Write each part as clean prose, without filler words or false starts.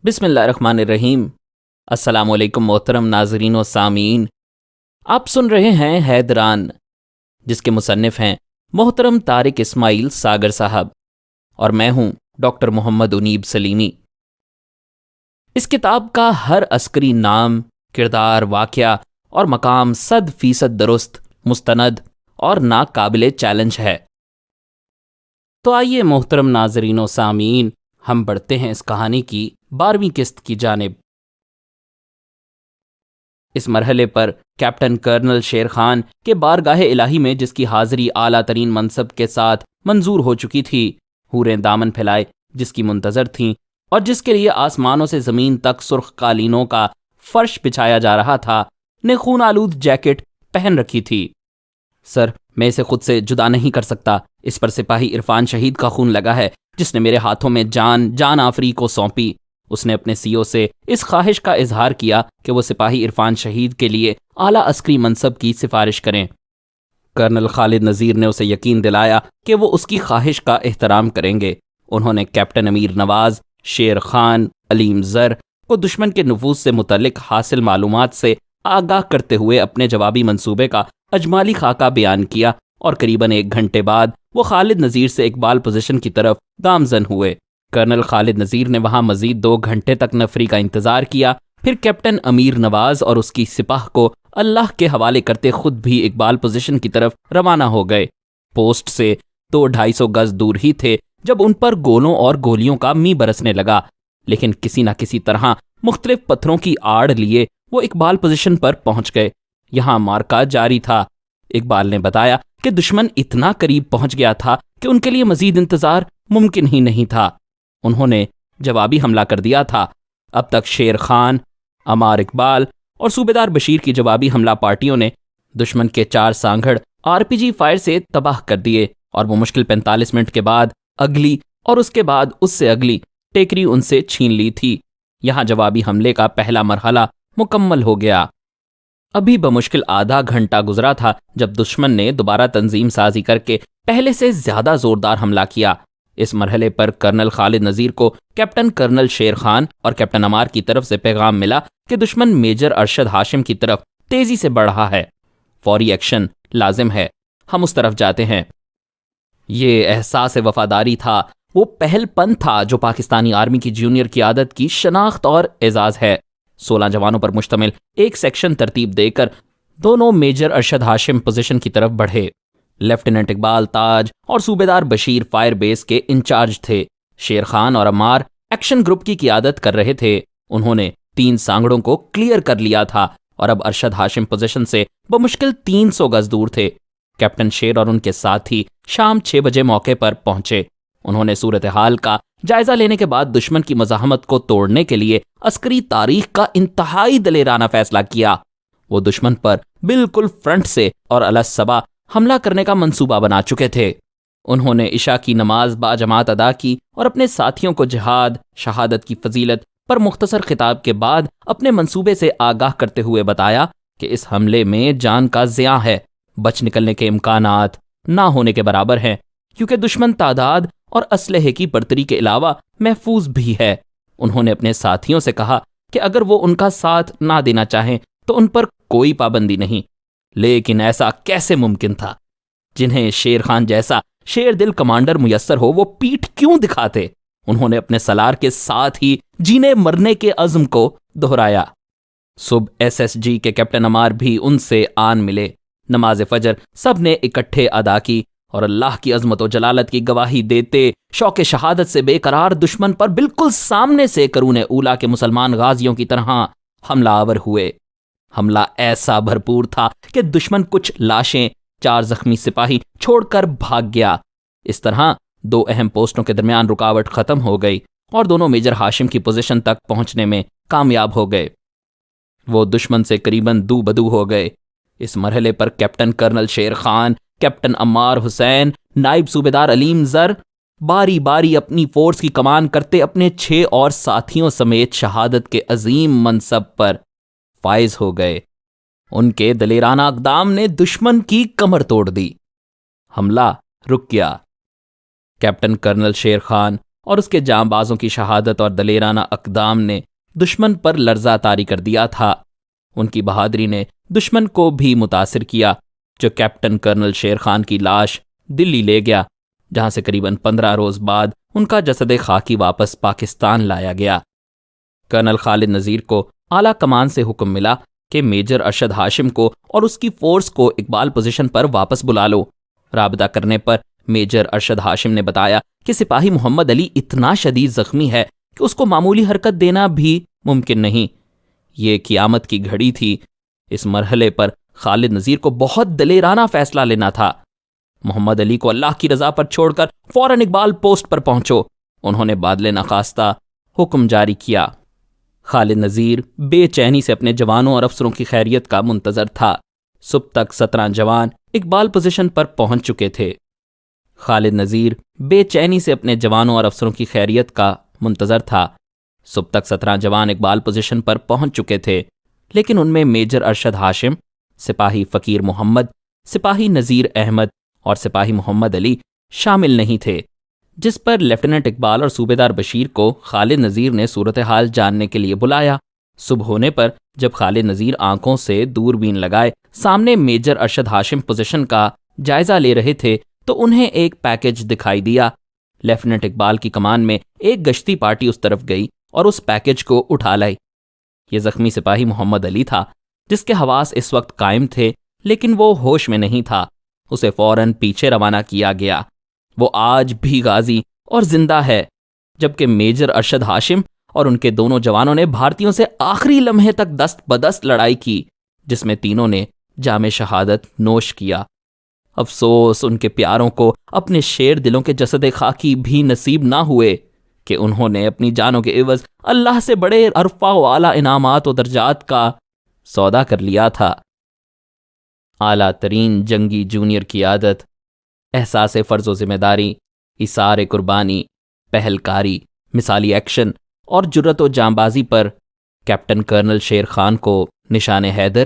بسم اللہ الرحمن الرحیم۔ السلام علیکم محترم ناظرین و سامعین، آپ سن رہے ہیں حیدران، جس کے مصنف ہیں محترم طارق اسماعیل ساگر صاحب، اور میں ہوں ڈاکٹر محمد انیب سلیمی۔ اس کتاب کا ہر عسکری نام، کردار، واقعہ اور مقام 100% درست، مستند اور ناقابل چیلنج ہے۔ تو آئیے محترم ناظرین و سامعین، ہم بڑھتے ہیں اس کہانی کی 12ویں قسط کی جانب۔ اس مرحلے پر کیپٹن کرنل شیر خان کے بارگاہ الہی میں، جس کی حاضری اعلیٰ ترین منصب کے ساتھ منظور ہو چکی تھی، حوریں دامن پھیلائے جس کی منتظر تھیں اور جس کے لیے آسمانوں سے زمین تک سرخ قالینوں کا فرش بچھایا جا رہا تھا، نے خون آلود جیکٹ پہن رکھی تھی۔ سر، میں اسے خود سے جدا نہیں کر سکتا، اس پر سپاہی عرفان شہید کا خون لگا ہے، جس نے میرے ہاتھوں میں جان آفری کو سونپی۔ اس نے اپنے سی او سے اس خواہش کا اظہار کیا کہ وہ سپاہی عرفان شہید کے لیے اعلیٰ عسکری منصب کی سفارش کریں۔ کرنل خالد نذیر نے اسے یقین دلایا کہ وہ اس کی خواہش کا احترام کریں گے۔ انہوں نے کیپٹن امیر نواز، شیر خان، علیم زر کو دشمن کے نفوذ سے متعلق حاصل معلومات سے آگاہ کرتے ہوئے اپنے جوابی منصوبے کا اجمالی خاکہ بیان کیا، اور قریباً 1 گھنٹے بعد وہ خالد نذیر سے اقبال پوزیشن کی طرف گامزن ہوئے۔ کرنل خالد نذیر نے وہاں مزید 2 گھنٹے تک نفری کا انتظار کیا، پھر کیپٹن امیر نواز اور اس کی سپاہ کو اللہ کے حوالے کرتے خود بھی اقبال پوزیشن کی طرف روانہ ہو گئے۔ پوسٹ سے 200-250 گز دور ہی تھے جب ان پر گولوں اور گولیوں کا می برسنے لگا، لیکن کسی نہ کسی طرح مختلف پتھروں کی آڑ لیے وہ اقبال پوزیشن پر پہنچ گئے۔ یہاں مارکا جاری تھا۔ اقبال نے بتایا کہ دشمن اتنا قریب پہنچ گیا تھا کہ ان کے لیے مزید انتظار ممکن ہی نہیں تھا۔ انہوں نے جوابی حملہ کر دیا تھا۔ اب تک شیر خان، عمار اقبال اور صوبیدار بشیر کی جوابی حملہ پارٹیوں نے دشمن کے 4 سانگھڑ RPG فائر سے تباہ کر دیے، اور وہ مشکل 45 منٹ کے بعد اگلی اور اس کے بعد اس سے اگلی ٹیکری ان سے چھین لی تھی۔ یہاں جوابی حملے کا پہلا مرحلہ مکمل ہو گیا۔ ابھی بمشکل آدھا گھنٹہ گزرا تھا جب دشمن نے دوبارہ تنظیم سازی کر کے پہلے سے زیادہ زوردار حملہ کیا۔ اس مرحلے پر کرنل خالد نذیر کو کیپٹن کرنل شیر خان اور کیپٹن عمار کی طرف سے پیغام ملا کہ دشمن میجر ارشد ہاشم کی طرف تیزی سے بڑھ رہا ہے، فوری ایکشن لازم ہے، ہم اس طرف جاتے ہیں۔ یہ احساس وفاداری تھا، وہ پہل پن تھا جو پاکستانی آرمی کی جونیئر قیادت کی شناخت اور اعزاز ہے۔ 16 جوانوں پر مشتمل ایک سیکشن ترتیب دے کر دونوں میجر ارشد ہاشم پوزیشن کی طرف بڑھے۔ لیفٹیننٹ اقبال تاج اور صوبیدار بشیر فائر بیس کے انچارج تھے۔ شیر خان اور عمار ایکشن گروپ کی قیادت کر رہے تھے۔ انہوں نے 3 سانگڑوں کو کلیئر کر لیا تھا اور اب ارشد ہاشم پوزیشن سے بمشکل 300 گز دور تھے۔ کیپٹن شیر اور ان کے ساتھی شام 6 بجے موقع پر پہنچے۔ انہوں نے صورتحال کا جائزہ لینے کے بعد دشمن کی مزاحمت کو توڑنے کے لیے عسکری تاریخ کا انتہائی دلیرانہ فیصلہ کیا۔ وہ دشمن پر بالکل فرنٹ سے اور الصبا حملہ کرنے کا منصوبہ بنا چکے تھے۔ انہوں نے عشاء کی نماز باجماعت ادا کی اور اپنے ساتھیوں کو جہاد، شہادت کی فضیلت پر مختصر خطاب کے بعد اپنے منصوبے سے آگاہ کرتے ہوئے بتایا کہ اس حملے میں جان کا ضیاع ہے، بچ نکلنے کے امکانات نہ ہونے کے برابر ہیں، کیونکہ دشمن تعداد اور اسلحے کی برتری کے علاوہ محفوظ بھی ہے۔ انہوں نے اپنے ساتھیوں سے کہا کہ اگر وہ ان کا ساتھ نہ دینا چاہیں تو ان پر کوئی پابندی نہیں، لیکن ایسا کیسے ممکن تھا؟ جنہیں شیر خان جیسا شیر دل کمانڈر میسر ہو، وہ پیٹھ کیوں دکھاتے؟ انہوں نے اپنے سالار کے ساتھ ہی جینے مرنے کے عزم کو دہرایا۔ صبح SSG کے کیپٹن عمار بھی ان سے آن ملے۔ نماز فجر سب نے اکٹھے ادا کی اور اللہ کی عظمت و جلالت کی گواہی دیتے شوق شہادت سے بے قرار دشمن پر بالکل سامنے سے قرون اولیٰ کے مسلمان غازیوں کی طرح حملہ آور ہوئے۔ حملہ ایسا بھرپور تھا کہ دشمن کچھ لاشیں، 4 زخمی سپاہی چھوڑ کر بھاگ گیا۔ اس طرح 2 اہم پوسٹوں کے درمیان رکاوٹ ختم ہو گئی اور دونوں میجر ہاشم کی پوزیشن تک پہنچنے میں کامیاب ہو گئے۔ وہ دشمن سے قریباً دو بدو ہو گئے۔ اس مرحلے پر captain colonel Sher Khan, captain Ammar حسین، نائب صوبیدار علیم زر باری باری اپنی فورس کی کمان کرتے اپنے 6 اور ساتھیوں سمیت شہادت کے عظیم منصب پر فائز ہو گئے۔ ان کے دلیرانہ اقدام نے دشمن کی کمر توڑ دی۔ حملہ رک گیا۔ کیپٹن کرنل شیر خان اور اس کے جانبازوں کی شہادت اور دلیرانہ اقدام نے دشمن پر لرزہ طاری کر دیا تھا۔ ان کی بہادری نے دشمن کو بھی متاثر کیا، جو کیپٹن کرنل شیر خان کی لاش دلی لے گیا، جہاں سے قریباً 15 روز بعد ان کا جسد خاکی واپس پاکستان لایا گیا۔ کرنل خالد نذیر کو اعلیٰ کمان سے حکم ملا کہ میجر ارشد ہاشم کو اور اس کی فورس کو اقبال پوزیشن پر واپس بلا لو۔ رابطہ کرنے پر میجر ارشد ہاشم نے بتایا کہ سپاہی محمد علی اتنا شدید زخمی ہے کہ اس کو معمولی حرکت دینا بھی ممکن نہیں۔ یہ قیامت کی گھڑی تھی۔ اس مرحلے پر خالد نذیر کو بہت دلیرانہ فیصلہ لینا تھا۔ محمد علی کو اللہ کی رضا پر چھوڑ کر فوراً اقبال پوسٹ پر پہنچو، انہوں نے بادل نخواستہ حکم جاری کیا۔ خالد نذیر بے چینی سے اپنے جوانوں اور افسروں کی خیریت کا منتظر تھا۔ صبح تک 17 جوان اقبال پوزیشن پر پہنچ چکے تھے۔ خالد نذیر بے چینی سے اپنے جوانوں اور افسروں کی خیریت کا منتظر تھا۔ صبح تک 17 جوان اقبال پوزیشن پر پہنچ چکے تھے، لیکن ان میں میجر ارشد ہاشم، سپاہی فقیر محمد، سپاہی نذیر احمد اور سپاہی محمد علی شامل نہیں تھے، جس پر لیفٹیننٹ اقبال اور صوبیدار بشیر کو خالد نذیر نے صورتحال جاننے کے لیے بلایا۔ صبح ہونے پر جب خالد نذیر آنکھوں سے دوربین لگائے سامنے میجر ارشد ہاشم پوزیشن کا جائزہ لے رہے تھے تو انہیں ایک پیکج دکھائی دیا۔ لیفٹیننٹ اقبال کی کمان میں ایک گشتی پارٹی اس طرف گئی اور اس پیکج کو اٹھا لائی۔ یہ زخمی سپاہی محمد علی تھا، جس کے حواس اس وقت قائم تھے لیکن وہ ہوش میں نہیں تھا۔ اسے فوراً پیچھے روانہ کیا گیا۔ وہ آج بھی غازی اور زندہ ہے، جبکہ میجر ارشد ہاشم اور ان کے دونوں جوانوں نے بھارتیوں سے آخری لمحے تک دست بدست لڑائی کی، جس میں تینوں نے جام شہادت نوش کیا۔ افسوس ان کے پیاروں کو اپنے شیر دلوں کے جسد خاکی بھی نصیب نہ ہوئے کہ انہوں نے اپنی جانوں کے عوض اللہ سے بڑے عرفہ و اعلیٰ انعامات و درجات کا سودا کر لیا تھا۔ اعلیٰ ترین جنگی جونیئر کی عادت، احساس فرض و ذمہ داری، ایثار قربانی، پہلکاری، مثالی ایکشن اور جرت و جانبازی پر کیپٹن کرنل شیر خان کو نشان حیدر،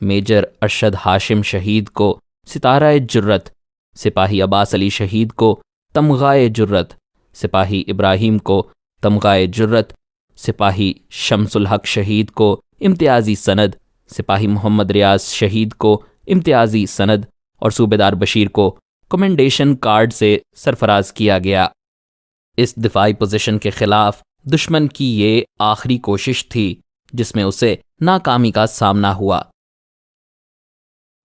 میجر ارشد ہاشم شہید کو ستارہ جرت، سپاہی عباس علی شہید کو تمغائے جرت، سپاہی ابراہیم کو تمغائے جرت، سپاہی شمس الحق شہید کو امتیازی سند، سپاہی محمد ریاض شہید کو امتیازی سند اور صوبیدار بشیر کو کمنڈیشن کارڈ سے سرفراز کیا گیا۔ اس دفاعی پوزیشن کے خلاف دشمن کی یہ آخری کوشش تھی جس میں اسے ناکامی کا سامنا ہوا۔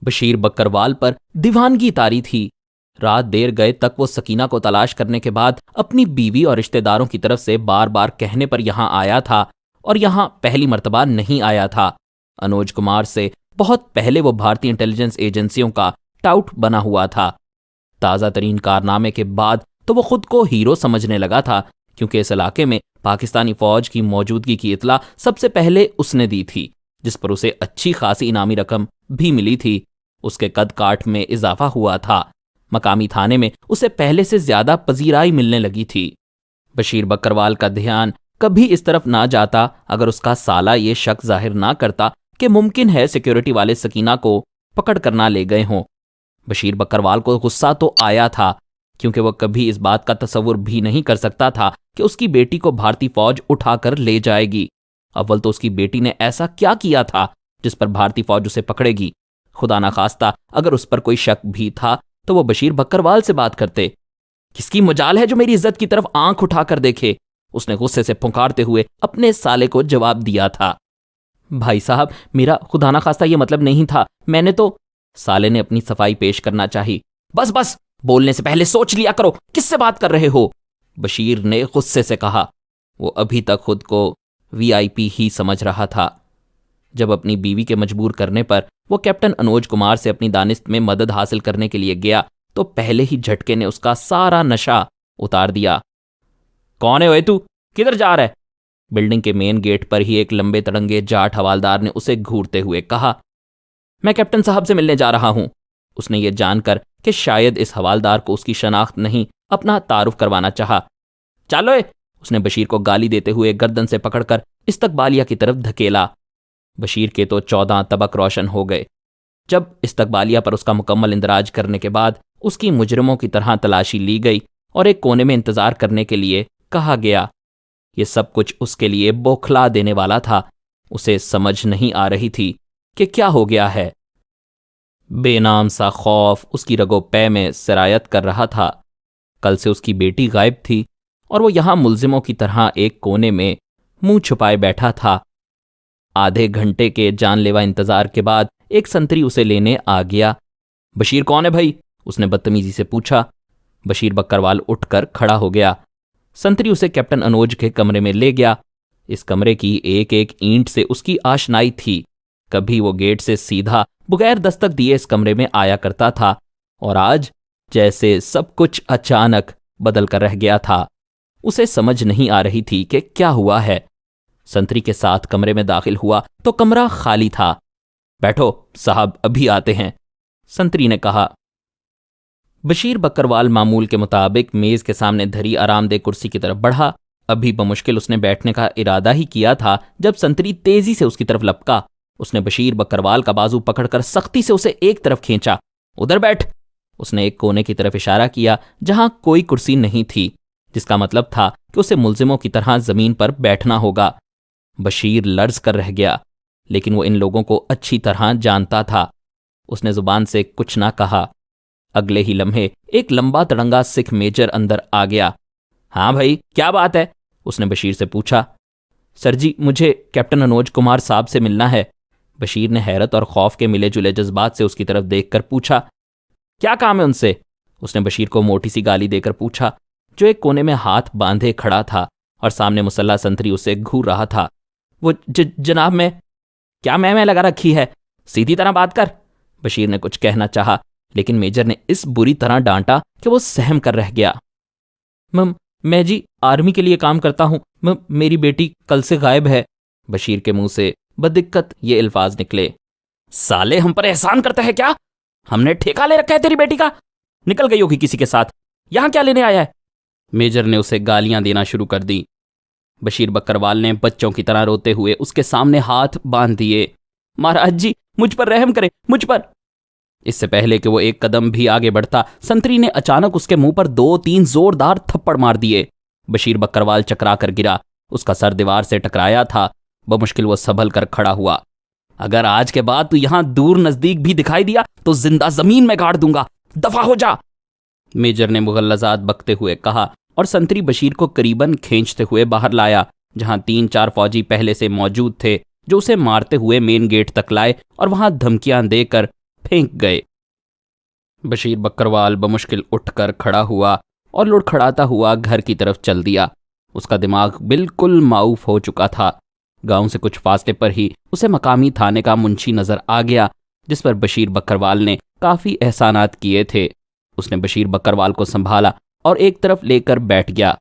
بشیر بکروال پر دیوانگی طاری تھی۔ رات دیر گئے تک وہ سکینہ کو تلاش کرنے کے بعد اپنی بیوی اور رشتہ داروں کی طرف سے بار بار کہنے پر یہاں آیا تھا، اور یہاں پہلی مرتبہ نہیں آیا تھا۔ انوج کمار سے بہت پہلے وہ بھارتی انٹیلیجنس ایجنسیوں کا ٹاؤٹ بنا ہوا تھا۔ تازہ ترین کارنامے کے بعد تو وہ خود کو ہیرو سمجھنے لگا تھا، کیونکہ اس علاقے میں پاکستانی فوج کی موجودگی کی اطلاع سب سے پہلے اس نے دی تھی، جس پر اسے اچھی خاصی انعامی رقم بھی ملی تھی۔ اس کے قد کاٹ میں اضافہ ہوا تھا۔ مقامی تھانے میں اسے پہلے سے زیادہ پذیرائی ملنے لگی تھی۔ بشیر بکروال کا دھیان کبھی اس طرف نہ جاتا اگر اس کا سالہ یہ شک ظاہر نہ کرتا کہ ممکن ہے سیکیورٹی والے سکینہ کو پکڑ کر نہ لے گئے ہوں۔ بشیر بکروال کو غصہ تو آیا تھا، کیونکہ وہ کبھی اس بات کا تصور بھی نہیں کر سکتا تھا کہ اس کی بیٹی کو بھارتی فوج اٹھا کر لے جائے گی۔ اول تو اس کی بیٹی نے ایسا کیا کیا تھا جس پر بھارتی فوج اسے پکڑے گی؟ خدا نخواستہ اگر اس پر کوئی شک بھی تھا تو وہ بشیر بکروال سے بات کرتے۔ کس کی مجال ہے جو میری عزت کی طرف آنکھ اٹھا کر دیکھے؟ اس نے غصے سے پھنکارتے ہوئے اپنے سالے کو جواب دیا تھا۔ بھائی صاحب، میرا خدا نخواستہ یہ مطلب نہیں تھا، میں نے تو… سالے نے اپنی صفائی پیش کرنا چاہی۔ بس بس، بولنے سے پہلے سوچ لیا کرو، کس سے بات کر رہے ہو؟ بشیر نے غصے سے کہا۔ وہ ابھی تک خود کو VIP ہی سمجھ رہا تھا۔ جب اپنی بیوی کے مجبور کرنے پر وہ کیپٹن انوج کمار سے اپنی دانست میں مدد حاصل کرنے کے لیے گیا تو پہلے ہی جھٹکے نے اس کا سارا نشہ اتار دیا۔ کون ہے اوئے تو؟ کدھر جا رہا ہے؟ بلڈنگ کے مین گیٹ پر ہی ایک لمبے تڑنگے جاٹ حوالدار نے اسے گھورتے ہوئے کہا۔ میں کیپٹن صاحب سے ملنے جا رہا ہوں۔ اس نے یہ جان کر کہ شاید اس حوالدار کو اس کی شناخت نہیں، اپنا تعارف کروانا چاہا۔ چلو، اس نے بشیر کو گالی دیتے ہوئے گردن سے پکڑ کر استقبالیہ کی طرف دھکیلا۔ بشیر کے تو 14 طبق روشن ہو گئے۔ جب استقبالیہ پر اس کا مکمل اندراج کرنے کے بعد اس کی مجرموں کی طرح تلاشی لی گئی اور ایک کونے میں انتظار کرنے کے لیے کہا گیا۔ یہ سب کچھ اس کے لیے بوکھلا دینے والا تھا۔ اسے سمجھ نہیں آ رہی تھی کہ کیا ہو گیا ہے۔ بے نام سا خوف اس کی رگو پے میں سرایت کر رہا تھا۔ کل سے اس کی بیٹی غائب تھی اور وہ یہاں ملزموں کی طرح ایک کونے میں منہ چھپائے بیٹھا تھا۔ آدھے گھنٹے کے جان لیوا انتظار کے بعد ایک سنتری اسے لینے آ گیا۔ بشیر کون ہے بھائی؟ اس نے بدتمیزی سے پوچھا۔ بشیر بکروال اٹھ کر کھڑا ہو گیا۔ سنتری اسے کیپٹن انوج کے کمرے میں لے گیا۔ اس کمرے کی ایک ایک اینٹ سے اس کی آشنائی تھی۔ کبھی وہ گیٹ سے سیدھا بغیر دستک دیے اس کمرے میں آیا کرتا تھا، اور آج جیسے سب کچھ اچانک بدل کر رہ گیا تھا۔ اسے سمجھ نہیں آ رہی تھی کہ کیا ہوا ہے۔ سنتری کے ساتھ کمرے میں داخل ہوا تو کمرہ خالی تھا۔ بیٹھو صاحب، ابھی آتے ہیں، سنتری نے کہا۔ بشیر بکروال معمول کے مطابق میز کے سامنے دھری آرام دہ کرسی کی طرف بڑھا۔ ابھی بمشکل اس نے بیٹھنے کا ارادہ ہی کیا تھا جب سنتری تیزی سے اس کی طرف لپکا۔ اس نے بشیر بکروال کا بازو پکڑ کر سختی سے اسے ایک طرف کھینچا۔ ادھر بیٹھ، اس نے ایک کونے کی طرف اشارہ کیا جہاں کوئی کرسی نہیں تھی، جس کا مطلب تھا کہ اسے ملزموں کی طرح زمین پر بیٹھنا ہوگا۔ بشیر لرز کر رہ گیا، لیکن وہ ان لوگوں کو اچھی طرح جانتا تھا۔ اس نے زبان سے کچھ نہ کہا۔ اگلے ہی لمحے ایک لمبا تڑنگا سکھ میجر اندر آ گیا۔ ہاں بھائی، کیا بات ہے؟ اس نے بشیر سے پوچھا۔ سر جی، مجھے کیپٹن انوج کمار صاحب سے ملنا ہے، بشیر نے حیرت اور خوف کے ملے جلے جذبات سے اس کی طرف دیکھ کر پوچھا۔ کیا کام ہے ان سے؟ اس نے بشیر کو موٹی سی گالی دے کر پوچھا، جو ایک کونے میں ہاتھ باندھے کھڑا تھا اور سامنے مسلح سنتری اسے گھور رہا تھا۔ وہ جناب میں کیا میں لگا رکھی ہے، سیدھی طرح بات کر۔ بشیر نے کچھ کہنا چاہا، لیکن میجر نے اس بری طرح ڈانٹا کہ وہ سہم کر رہ گیا۔ میں جی آرمی کے لیے کام کرتا ہوں، میری بیٹی کل سے غائب ہے، بشیر کے منہ سے بدقت یہ الفاظ نکلے۔ سالے ہم پر احسان کرتا ہے کیا؟ ہم نے ٹھیکہ لے رکھا ہے تیری بیٹی کا؟ نکل گئی ہوگی کسی کے ساتھ، یہاں کیا لینے آیا ہے؟ میجر نے اسے گالیاں دینا شروع کر دی۔ بشیر بکروال نے بچوں کی طرح روتے ہوئے اس کے سامنے ہاتھ باندھ دیے۔ مہاراج جی، مجھ پر رحم کریں، مجھ پر۔ اس سے پہلے کہ وہ ایک قدم بھی آگے بڑھتا، سنتری نے اچانک اس کے منہ پر 2-3 زوردار تھپڑ مار دیے۔ بشیر بکروال چکرا کر گرا، اس کا سر دیوار سے ٹکرایا تھا۔ بمشکل وہ سنبھل کر کھڑا ہوا۔ اگر آج کے بعد تو یہاں دور نزدیک بھی دکھائی دیا تو زندہ زمین میں گاڑ دوں گا، دفع ہو جا، میجر نے مغلظات بکتے ہوئے کہا، اور سنتری بشیر کو قریباً کھینچتے ہوئے باہر لایا، جہاں 3-4 فوجی پہلے سے موجود تھے، جو اسے مارتے ہوئے مین گیٹ تک لائے اور وہاں دھمکیاں دے کر پھینک گئے۔ بشیر بکروال بمشکل اٹھ کر کھڑا ہوا اور لڑکھڑاتا ہوا گھر کی طرف چل دیا۔ اس کا دماغ بالکل معاف ہو چکا تھا۔ گاؤں سے کچھ فاصلے پر ہی اسے مقامی تھانے کا منشی نظر آ گیا، جس پر بشیر بکروال نے کافی احسانات کیے تھے۔ اس نے بشیر بکروال کو سنبھالا اور ایک طرف لے کر بیٹھ گیا،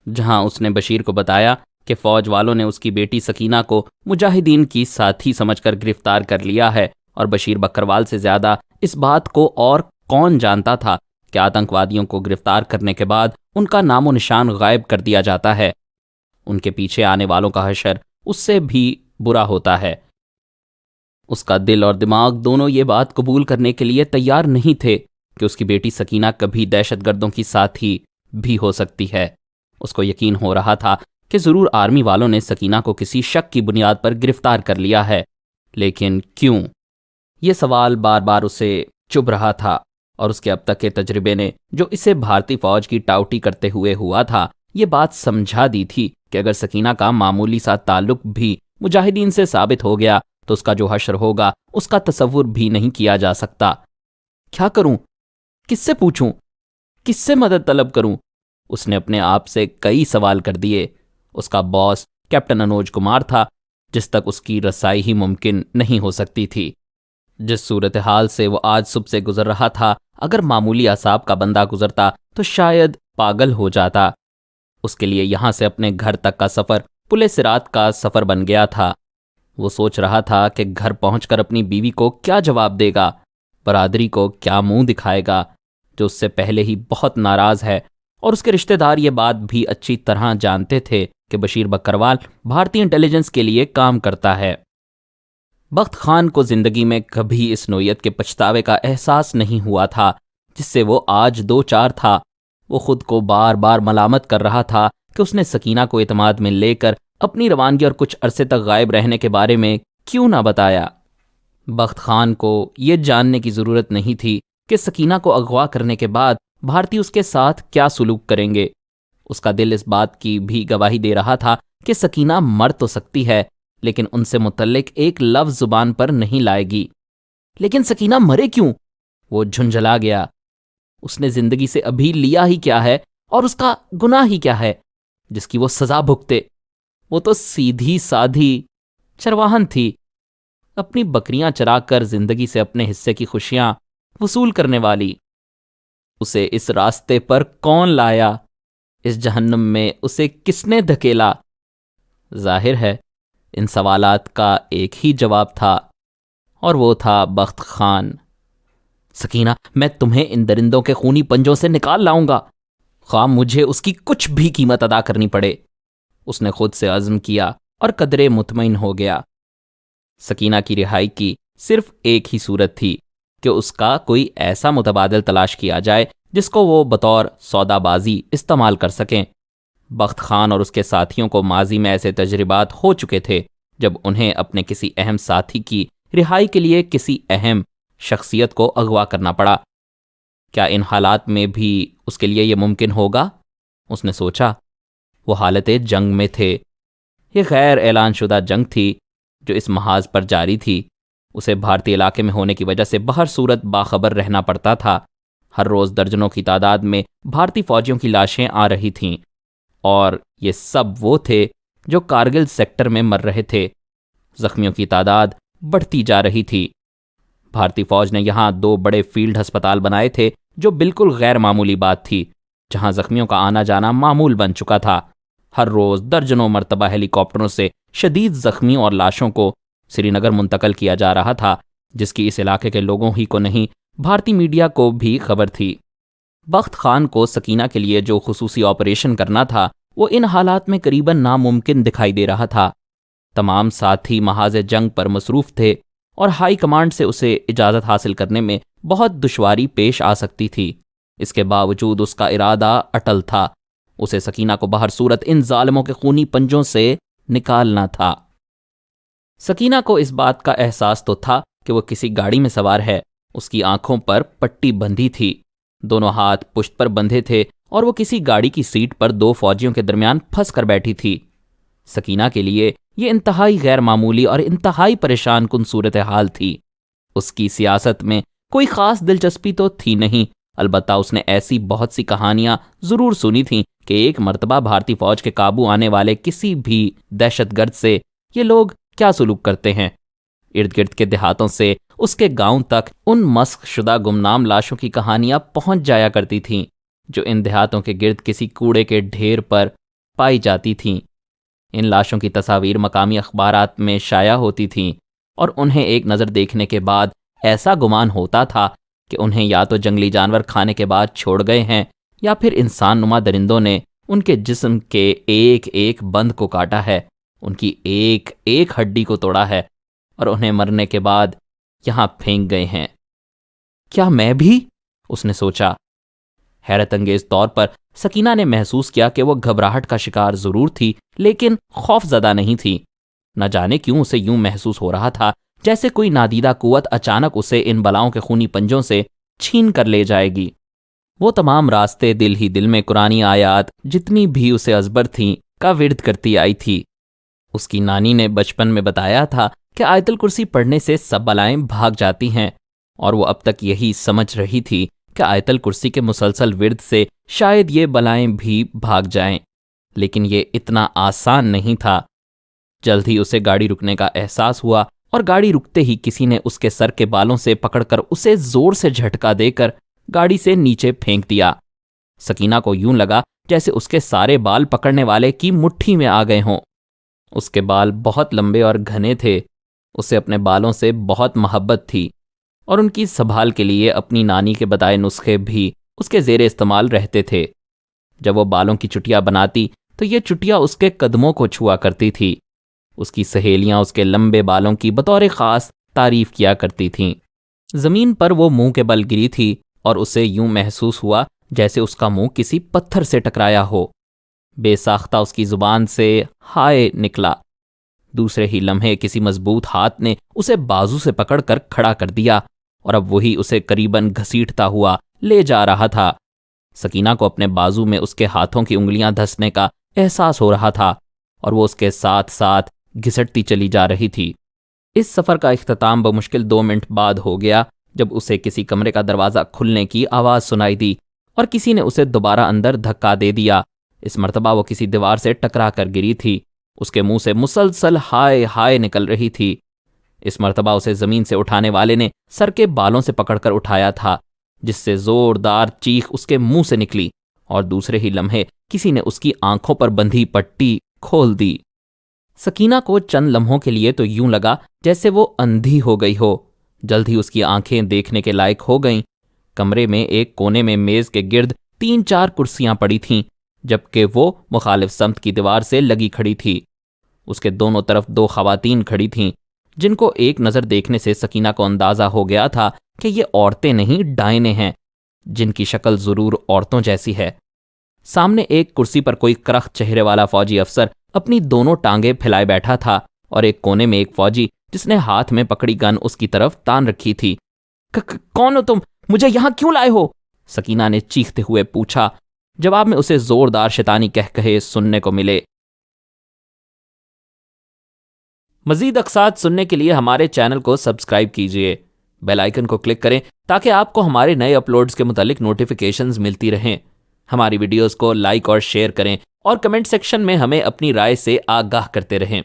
جہاں اس نے بشیر کو بتایا کہ فوج والوں نے اس کی بیٹی سکینہ کو مجاہدین کی ساتھی سمجھ کر گرفتار کر لیا ہے، اور بشیر بکروال سے زیادہ اس بات کو اور کون جانتا تھا کہ آتنکوادیوں کو گرفتار کرنے کے بعد ان کا نام و نشان غائب کر دیا جاتا ہے۔ ان کے پیچھے آنے والوں کا حشر اس سے بھی برا ہوتا ہے۔ اس کا دل اور دماغ دونوں یہ بات قبول کرنے کے لیے تیار نہیں تھے کہ اس کی بیٹی سکینہ کبھی دہشت گردوں کی ساتھی بھی ہو سکتی ہے۔ اس کو یقین ہو رہا تھا کہ ضرور آرمی والوں نے سکینہ کو کسی شک کی بنیاد پر گرفتار کر لیا ہے، لیکن کیوں؟ یہ سوال بار بار اسے چبھ رہا تھا، اور اس کے اب تک کے تجربے نے، جو اسے بھارتی فوج کی ٹاؤٹی کرتے ہوئے ہوا تھا، یہ بات سمجھا دی تھی کہ اگر سکینہ کا معمولی سا تعلق بھی مجاہدین سے ثابت ہو گیا تو اس کا جو حشر ہوگا اس کا تصور بھی نہیں کیا جا سکتا۔ کیا کروں؟ کس سے پوچھوں؟ کس سے مدد طلب کروں؟ اس نے اپنے آپ سے کئی سوال کر دیے۔ اس کا باس کیپٹن انوج کمار تھا، جس تک اس کی رسائی ہی ممکن نہیں ہو سکتی تھی۔ جس صورتحال سے وہ آج صبح سے گزر رہا تھا، اگر معمولی اعصاب کا بندہ گزرتا تو شاید پاگل ہو جاتا۔ اس کے لیے یہاں سے اپنے گھر تک کا سفر پلے صراط کا سفر بن گیا تھا۔ وہ سوچ رہا تھا کہ گھر پہنچ کر اپنی بیوی کو کیا جواب دے گا، برادری کو کیا منہ دکھائے گا، جو اس سے پہلے ہی بہت ناراض ہے، اور اس کے رشتہ دار یہ بات بھی اچھی طرح جانتے تھے کہ بشیر بکروال بھارتی انٹیلیجنس کے لیے کام کرتا ہے۔ بخت خان کو زندگی میں کبھی اس نوعیت کے پچھتاوے کا احساس نہیں ہوا تھا جس سے وہ آج 2-4 تھا۔ وہ خود کو بار بار ملامت کر رہا تھا کہ اس نے سکینہ کو اعتماد میں لے کر اپنی روانگی اور کچھ عرصے تک غائب رہنے کے بارے میں کیوں نہ بتایا۔ بخت خان کو یہ جاننے کی ضرورت نہیں تھی کہ سکینہ کو اغوا کرنے کے بعد بھارتی اس کے ساتھ کیا سلوک کریں گے۔ اس کا دل اس بات کی بھی گواہی دے رہا تھا کہ سکینہ مر تو سکتی ہے لیکن ان سے متعلق ایک لفظ زبان پر نہیں لائے گی۔ لیکن سکینہ مرے کیوں؟ وہ جھنجھلا گیا۔ اس نے زندگی سے ابھی لیا ہی کیا ہے اور اس کا گناہ ہی کیا ہے جس کی وہ سزا بھگتے؟ وہ تو سیدھی سادھی چرواہن تھی، اپنی بکریاں چرا کر زندگی سے اپنے حصے کی خوشیاں وصول کرنے والی۔ اسے اس راستے پر کون لایا؟ اس جہنم میں اسے کس نے دھکیلا؟ ظاہر ہے ان سوالات کا ایک ہی جواب تھا اور وہ تھا بخت خان۔ سکینہ، میں تمہیں ان درندوں کے خونی پنجوں سے نکال لاؤں گا، خواہ مجھے اس کی کچھ بھی قیمت ادا کرنی پڑے۔ اس نے خود سے عزم کیا اور قدرے مطمئن ہو گیا۔ سکینہ کی رہائی کی صرف ایک ہی صورت تھی کہ اس کا کوئی ایسا متبادل تلاش کیا جائے جس کو وہ بطور سودا بازی استعمال کر سکیں۔ بخت خان اور اس کے ساتھیوں کو ماضی میں ایسے تجربات ہو چکے تھے جب انہیں اپنے کسی اہم ساتھی کی رہائی کے لیے کسی اہم شخصیت کو اغوا کرنا پڑا۔ کیا ان حالات میں بھی اس کے لیے یہ ممکن ہوگا؟ اس نے سوچا۔ وہ حالت جنگ میں تھے۔ یہ غیر اعلان شدہ جنگ تھی جو اس محاذ پر جاری تھی۔ اسے بھارتی علاقے میں ہونے کی وجہ سے بہر صورت باخبر رہنا پڑتا تھا۔ ہر روز درجنوں کی تعداد میں بھارتی فوجیوں کی لاشیں آ رہی تھیں اور یہ سب وہ تھے جو کارگل سیکٹر میں مر رہے تھے۔ زخمیوں کی تعداد بڑھتی جا رہی تھی۔ بھارتی فوج نے یہاں 2 بڑے فیلڈ ہسپتال بنائے تھے جو بالکل غیر معمولی بات تھی، جہاں زخمیوں کا آنا جانا معمول بن چکا تھا۔ ہر روز درجنوں مرتبہ ہیلی کاپٹروں سے شدید زخمیوں اور لاشوں کو سری نگر منتقل کیا جا رہا تھا، جس کی اس علاقے کے لوگوں ہی کو نہیں بھارتی میڈیا کو بھی خبر تھی۔ بخت خان کو سکینہ کے لیے جو خصوصی آپریشن کرنا تھا وہ ان حالات میں قریباً ناممکن دکھائی دے رہا تھا۔ تمام ساتھی محاذ جنگ پر مصروف تھے اور ہائی کمانڈ سے اسے اجازت حاصل کرنے میں بہت دشواری پیش آ سکتی تھی۔ اس کے باوجود اس کا ارادہ اٹل تھا۔ اسے سکینہ کو بہر صورت ان ظالموں کے خونی پنجوں سے نکالنا تھا۔ سکینہ کو اس بات کا احساس تو تھا کہ وہ کسی گاڑی میں سوار ہے۔ اس کی آنکھوں پر پٹی بندھی تھی، دونوں ہاتھ پشت پر بندھے تھے اور وہ کسی گاڑی کی سیٹ پر 2 فوجیوں کے درمیان پھنس کر بیٹھی تھی۔ سکینہ کے لیے یہ انتہائی غیر معمولی اور انتہائی پریشان کن صورتحال تھی۔ اس کی سیاست میں کوئی خاص دلچسپی تو تھی نہیں، البتہ اس نے ایسی بہت سی کہانیاں ضرور سنی تھیں کہ ایک مرتبہ بھارتی فوج کے قابو آنے والے کسی بھی دہشت گرد سے یہ لوگ کیا سلوک کرتے ہیں۔ ارد گرد کے دیہاتوں سے اس کے گاؤں تک ان مسخ شدہ گمنام لاشوں کی کہانیاں پہنچ جایا کرتی تھیں جو ان دیہاتوں کے گرد کسی کوڑے کے ڈھیر پر پائی جاتی تھیں۔ ان لاشوں کی تصاویر مقامی اخبارات میں شائع ہوتی تھیں اور انہیں ایک نظر دیکھنے کے بعد ایسا گمان ہوتا تھا کہ انہیں یا تو جنگلی جانور کھانے کے بعد چھوڑ گئے ہیں یا پھر انسان نما درندوں نے ان کے جسم کے ایک ایک بند کو کاٹا ہے، ان کی ایک ایک ہڈی کو توڑا ہے اور انہیں مرنے کے بعد یہاں پھینک گئے ہیں۔ کیا میں بھی؟ اس نے سوچا۔ حیرت انگیز طور پر سکینہ نے محسوس کیا کہ وہ گھبراہٹ کا شکار ضرور تھی لیکن خوف زدہ نہیں تھی۔ نہ جانے کیوں اسے یوں محسوس ہو رہا تھا جیسے کوئی نادیدہ قوت اچانک اسے ان بلاؤں کے خونی پنجوں سے چھین کر لے جائے گی۔ وہ تمام راستے دل ہی دل میں قرآنی آیات جتنی بھی اسے ازبر تھیں کا ورد کرتی آئی تھی۔ اس کی نانی نے بچپن میں بتایا تھا کہ آیت الکرسی پڑھنے سے سب بلائیں بھاگ جاتی ہیں، اور وہ اب تک یہی سمجھ رہی تھی کہ آیت الکرسی کے مسلسل ورد سے شاید یہ بلائیں بھی بھاگ جائیں، لیکن یہ اتنا آسان نہیں تھا۔ جلد ہی اسے گاڑی رکنے کا احساس ہوا اور گاڑی رکتے ہی کسی نے اس کے سر کے بالوں سے پکڑ کر اسے زور سے جھٹکا دے کر گاڑی سے نیچے پھینک دیا۔ سکینہ کو یوں لگا جیسے اس کے سارے بال پکڑنے والے کی مٹھی میں آ گئے ہوں۔ اس کے بال بہت لمبے اور گھنے تھے۔ اسے اپنے بالوں سے بہت محبت تھی اور ان کی سنبھال کے لیے اپنی نانی کے بتائے نسخے بھی اس کے زیر استعمال رہتے تھے۔ جب وہ بالوں کی چٹیاں بناتی تو یہ چٹیاں اس کے قدموں کو چھوا کرتی تھی۔ اس کی سہیلیاں اس کے لمبے بالوں کی بطور خاص تعریف کیا کرتی تھیں۔ زمین پر وہ منہ کے بل گری تھی اور اسے یوں محسوس ہوا جیسے اس کا منہ کسی پتھر سے ٹکرایا ہو۔ بے ساختہ اس کی زبان سے ہائے نکلا۔ دوسرے ہی لمحے کسی مضبوط ہاتھ نے اسے بازو سے پکڑ کر کھڑا کر دیا اور اب وہی اسے قریباً گھسیٹتا ہوا لے جا رہا تھا۔ سکینہ کو اپنے بازو میں اس کے ہاتھوں کی انگلیاں دھسنے کا احساس ہو رہا تھا اور وہ اس کے ساتھ ساتھ گھسٹتی چلی جا رہی تھی۔ اس سفر کا اختتام بمشکل 2 منٹ بعد ہو گیا جب اسے کسی کمرے کا دروازہ کھلنے کی آواز سنائی دی اور کسی نے اسے دوبارہ اندر دھکا دے دیا۔ اس مرتبہ وہ کسی دیوار سے ٹکرا کر گری تھی۔ اس کے منہ سے مسلسل ہائے ہائے نکل رہی تھی۔ اس مرتبہ اسے زمین سے اٹھانے والے نے سر کے بالوں سے پکڑ کر اٹھایا تھا، جس سے زوردار چیخ اس کے منہ سے نکلی اور دوسرے ہی لمحے کسی نے اس کی آنکھوں پر بندھی پٹی کھول دی۔ سکینہ کو چند لمحوں کے لیے تو یوں لگا جیسے وہ اندھی ہو گئی ہو۔ جلد ہی اس کی آنکھیں دیکھنے کے لائق ہو گئیں۔ کمرے میں ایک کونے میں میز کے گرد 3-4 کرسیاں پڑی تھیں، جبکہ وہ مخالف سمت کی دیوار سے لگی کھڑی تھی۔ اس کے دونوں طرف 2 خواتین کھڑی تھیں، جن کو ایک نظر دیکھنے سے سکینہ کو اندازہ ہو گیا تھا کہ یہ عورتیں نہیں ڈائنے ہیں، جن کی شکل ضرور عورتوں جیسی ہے۔ سامنے ایک کرسی پر کوئی کرخت چہرے والا فوجی افسر اپنی دونوں ٹانگیں پھیلائے بیٹھا تھا اور ایک کونے میں ایک فوجی جس نے ہاتھ میں پکڑی گن اس کی طرف تان رکھی تھی۔ کون ہو تم؟ مجھے یہاں کیوں لائے ہو؟ سکینہ نے چیختے ہوئے پوچھا۔ جواب میں اسے زوردار شیطانی کہے سننے کو ملے۔ مزید اقساط سننے کے لیے ہمارے چینل کو سبسکرائب کیجیے، بیل آئیکن کو کلک کریں تاکہ آپ کو ہمارے نئے اپلوڈز کے متعلق نوٹیفیکیشنز ملتی رہیں۔ ہماری ویڈیوز کو لائک اور شیئر کریں اور کمنٹ سیکشن میں ہمیں اپنی رائے سے آگاہ کرتے رہیں۔